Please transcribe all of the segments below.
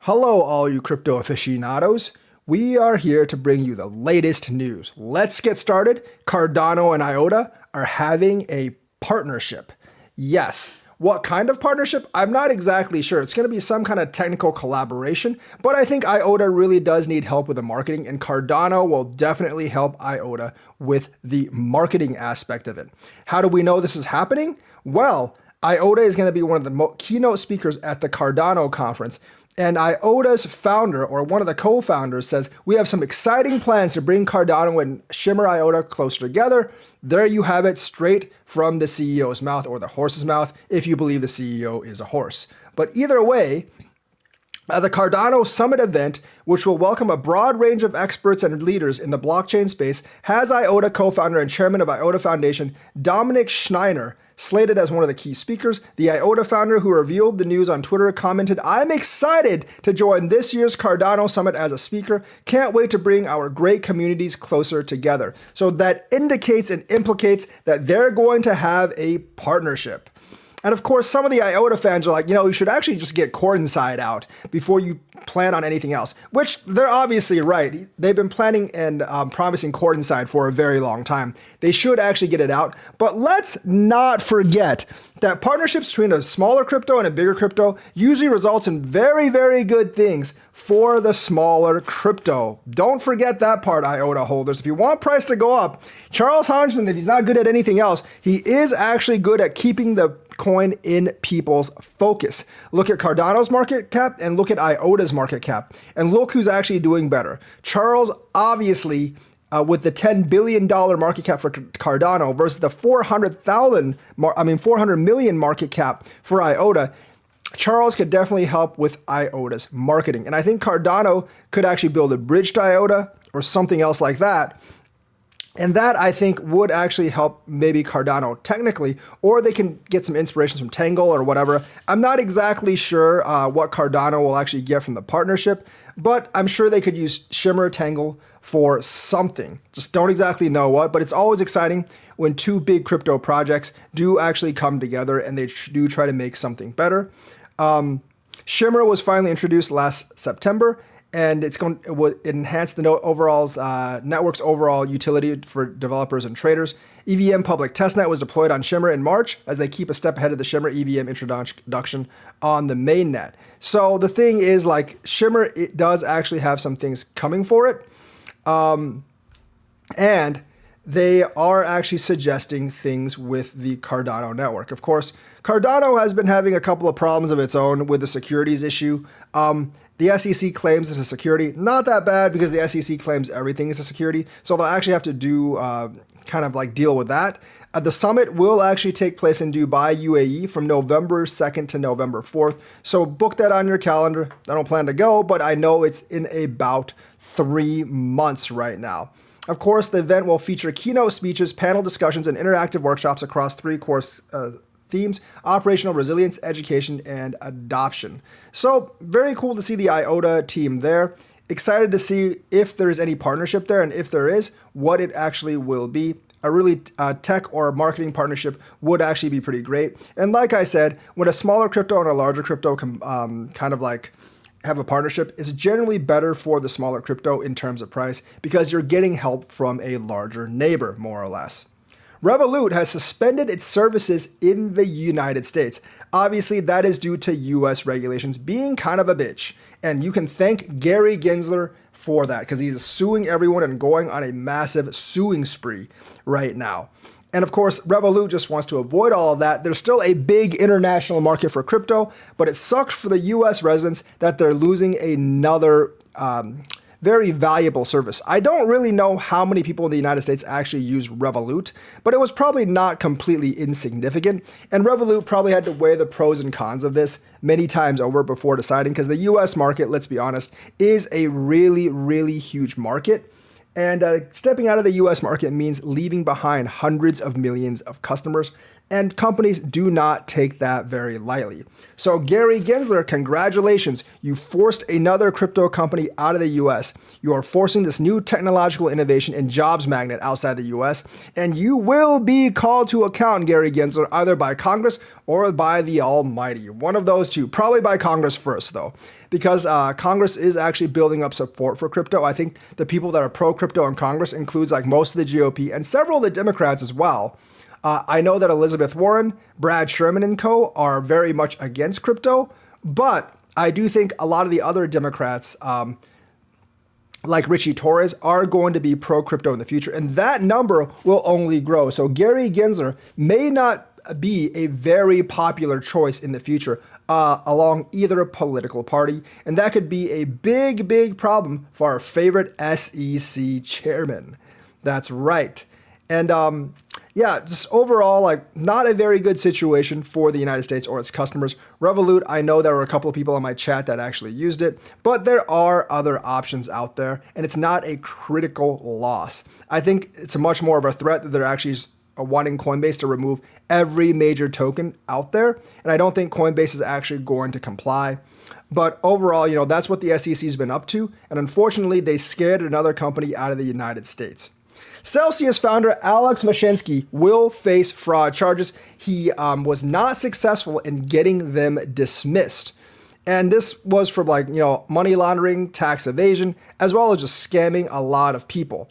Hello, all you crypto aficionados. We are here to bring you the latest news. Let's get started. Cardano and IOTA are having a partnership. Yes. What kind of partnership? I'm not exactly sure. It's going to be some kind of technical collaboration, but I think IOTA really does need help with the marketing, and Cardano will definitely help IOTA with the marketing aspect of it. How do we know this is happening? Well, IOTA is going to be one of the keynote speakers at the Cardano conference. And IOTA's founder, or one of the co-founders, says, we have some exciting plans to bring Cardano and Shimmer IOTA closer together. There you have it, straight from the CEO's mouth, or the horse's mouth, if you believe the CEO is a horse. But either way, the Cardano Summit event, which will welcome a broad range of experts and leaders in the blockchain space, has IOTA co-founder and chairman of IOTA Foundation, Dominic Schneider, slated as one of the key speakers. The IOTA founder, who revealed the news on Twitter, commented, "I'm excited to join this year's Cardano Summit as a speaker. Can't wait to bring our great communities closer together." So that indicates and implicates that they're going to have a partnership. And of course, some of the IOTA fans are like, you should actually just get Coinside out before you plan on anything else, which they're obviously right. They've been planning and promising Coinside for a very long time. They should actually get it out. But let's not forget that partnerships between a smaller crypto and a bigger crypto usually results in very, very good things for the smaller crypto. Don't forget that part, IOTA holders. If you want price to go up, Charles Hodgson, if he's not good at anything else, he is actually good at keeping the coin in people's focus. Look at Cardano's market cap and look at IOTA's market cap, and look who's actually doing better. Charles, obviously, with the $10 billion market cap for Cardano versus the 400 million market cap for IOTA, Charles could definitely help with IOTA's marketing. And I think Cardano could actually build a bridge to IOTA or something else like that. And that, I think, would actually help maybe Cardano technically, or they can get some inspirations from Tangle or whatever. I'm not exactly sure what Cardano will actually get from the partnership, but I'm sure they could use Shimmer Tangle for something. Just don't exactly know what, but it's always exciting when two big crypto projects do actually come together and they do try to make something better. Shimmer was finally introduced last September, and it will enhance the network's overall utility for developers and traders. EVM public testnet was deployed on Shimmer in March as they keep a step ahead of the Shimmer EVM introduction on the mainnet. So the thing is, like, Shimmer, it does actually have some things coming for it. And they are actually suggesting things with the Cardano network. Of course, Cardano has been having a couple of problems of its own with the securities issue. The SEC claims it's a security. Not that bad, because the SEC claims everything is a security. So they'll actually have to do deal with that. The summit will actually take place in Dubai, UAE from November 2nd to November 4th. So book that on your calendar. I don't plan to go, but I know it's in about 3 months right now. Of course, the event will feature keynote speeches, panel discussions, and interactive workshops across 3 core themes: operational resilience, education, and adoption. So very cool to see the IOTA team there. Excited to see if there's any partnership there, and if there is, what it actually will be. A really tech or marketing partnership would actually be pretty great. And like I said, when a smaller crypto and a larger crypto can have a partnership, it's generally better for the smaller crypto in terms of price, because you're getting help from a larger neighbor, more or less. Revolut has suspended its services in the United States. Obviously, that is due to US regulations being kind of a bitch. And you can thank Gary Gensler for that, because he's suing everyone and going on a massive suing spree right now. And of course, Revolut just wants to avoid all of that. There's still a big international market for crypto, but it sucks for the US residents that they're losing another very valuable service. I don't really know how many people in the United States actually use Revolut, but it was probably not completely insignificant. And Revolut probably had to weigh the pros and cons of this many times over before deciding, because the US market, let's be honest, is a really, really huge market. And stepping out of the US market means leaving behind hundreds of millions of customers. and companies do not take that very lightly. So Gary Gensler, congratulations. You forced another crypto company out of the US. You are forcing this new technological innovation and jobs magnet outside the US, and you will be called to account, Gary Gensler, either by Congress or by the Almighty. One of those two, probably by Congress first though, because Congress is actually building up support for crypto. I think the people that are pro-crypto in Congress includes like most of the GOP and several of the Democrats as well. I know that Elizabeth Warren, Brad Sherman and co. are very much against crypto, but I do think a lot of the other Democrats, like Richie Torres, are going to be pro-crypto in the future, and that number will only grow. So Gary Gensler may not be a very popular choice in the future along either political party, and that could be a big, big problem for our favorite SEC chairman. That's right. And yeah, just overall, like not a very good situation for the United States or its customers. Revolut, I know there were a couple of people in my chat that actually used it, but there are other options out there, and it's not a critical loss. I think it's a much more of a threat that they're actually wanting Coinbase to remove every major token out there, and I don't think Coinbase is actually going to comply. But overall, you know, that's what the SEC has been up to, and unfortunately, they scared another company out of the United States. Celsius founder Alex Mashinsky will face fraud charges. He was not successful in getting them dismissed. And this was for money laundering, tax evasion, as well as just scamming a lot of people.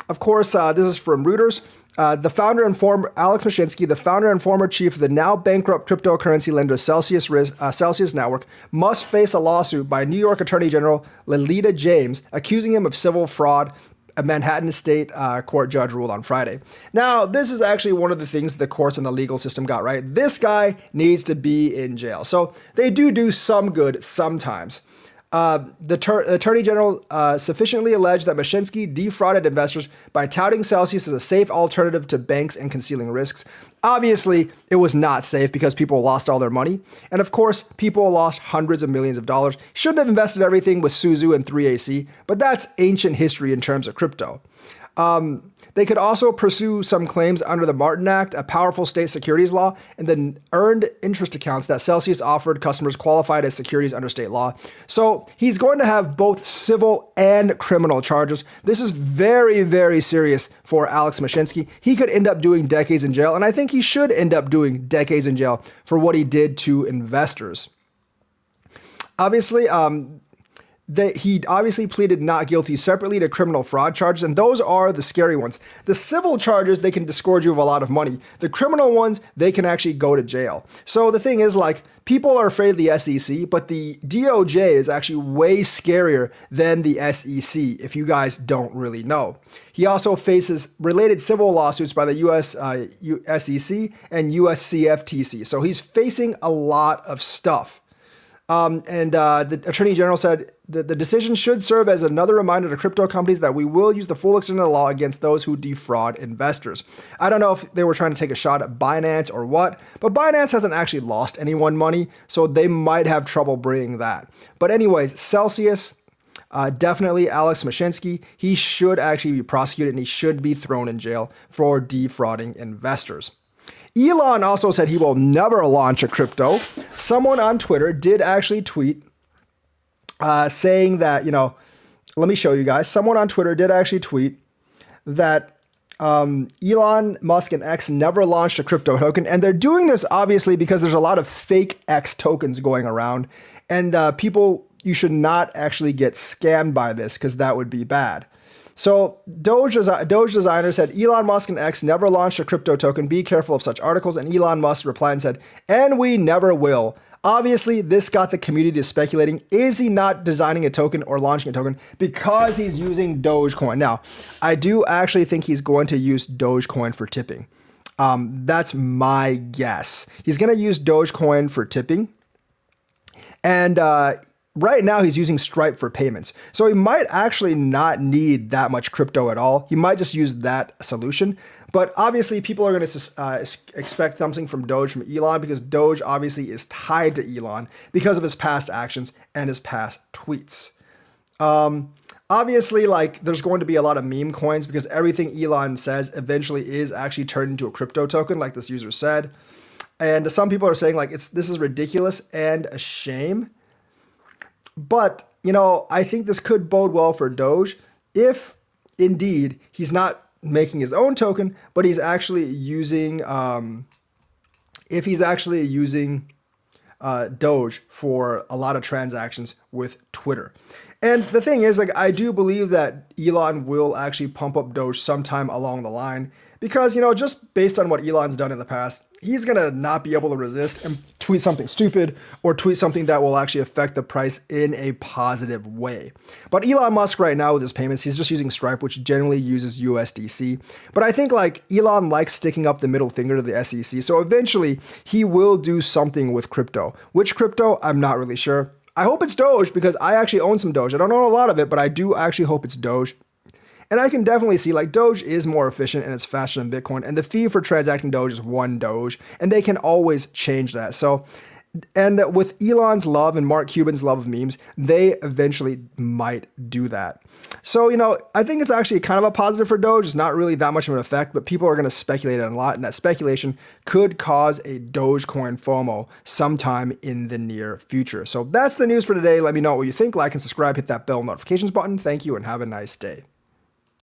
Of course, this is from Reuters. The founder and former Alex Mashinsky, the founder and former chief of the now bankrupt cryptocurrency lender Celsius Network, must face a lawsuit by New York Attorney General Lolita James, accusing him of civil fraud. A Manhattan State Court judge ruled on Friday. Now, this is actually one of the things the courts and the legal system got right. This guy needs to be in jail. So they do some good sometimes. The Attorney General sufficiently alleged that Mashinsky defrauded investors by touting Celsius as a safe alternative to banks and concealing risks. Obviously, it was not safe because people lost all their money. And of course, people lost hundreds of millions of dollars. Shouldn't have invested everything with Suzu and 3AC, but that's ancient history in terms of crypto. They could also pursue some claims under the Martin Act, a powerful state securities law, and the earned interest accounts that Celsius offered customers qualified as securities under state law. So he's going to have both civil and criminal charges. This is very, very serious for Alex Mashinsky. He could end up doing decades in jail, and I think he should end up doing decades in jail for what he did to investors. Obviously, he obviously pleaded not guilty separately to criminal fraud charges, and those are the scary ones. The civil charges, they can disgorge you of a lot of money. The criminal ones, they can actually go to jail. So the thing is, people are afraid of the SEC, but the DOJ is actually way scarier than the SEC, if you guys don't really know. He also faces related civil lawsuits by the US SEC and US CFTC. So he's facing a lot of stuff. The Attorney General said that the decision should serve as another reminder to crypto companies that we will use the full extent of the law against those who defraud investors. I don't know if they were trying to take a shot at Binance or what, but Binance hasn't actually lost anyone money, so they might have trouble bringing that. But anyways, Celsius, definitely Alex Mashinsky, he should actually be prosecuted and he should be thrown in jail for defrauding investors. Elon also said he will never launch a crypto. Someone on Twitter did actually tweet saying that, let me show you guys. Someone on Twitter did actually tweet that Elon Musk and X never launched a crypto token. And they're doing this obviously because there's a lot of fake X tokens going around. And you should not actually get scammed by this because that would be bad. So Doge designer said, Elon Musk and X never launched a crypto token. Be careful of such articles. And Elon Musk replied and said, and we never will. Obviously, this got the community to speculating, is he not designing a token or launching a token because he's using Dogecoin? Now, I do actually think he's going to use Dogecoin for tipping. That's my guess. He's going to use Dogecoin for tipping. And right now, he's using Stripe for payments. So he might actually not need that much crypto at all. He might just use that solution. But obviously, people are going to expect something from Doge from Elon because Doge obviously is tied to Elon because of his past actions and his past tweets. Obviously, like there's going to be a lot of meme coins because everything Elon says eventually is actually turned into a crypto token, like this user said. And some people are saying like this is ridiculous and a shame. But, I think this could bode well for Doge if indeed he's not making his own token, but he's actually using Doge for a lot of transactions with Twitter. And the thing is, like, I do believe that Elon will actually pump up Doge sometime along the line because, just based on what Elon's done in the past, he's going to not be able to resist and tweet something stupid or tweet something that will actually affect the price in a positive way. But Elon Musk right now with his payments, he's just using Stripe, which generally uses USDC. But I think like Elon likes sticking up the middle finger to the SEC. So eventually he will do something with crypto. Which crypto? I'm not really sure. I hope it's Doge because I actually own some Doge. I don't own a lot of it, but I do actually hope it's Doge. And I can definitely see like Doge is more efficient and it's faster than Bitcoin. And the fee for transacting Doge is 1 Doge. And they can always change that. So, and with Elon's love and Mark Cuban's love of memes, they eventually might do that. So, I think it's actually kind of a positive for Doge. It's not really that much of an effect, but people are going to speculate on a lot. And that speculation could cause a Dogecoin FOMO sometime in the near future. So that's the news for today. Let me know what you think. Like and subscribe. Hit that bell notifications button. Thank you and have a nice day.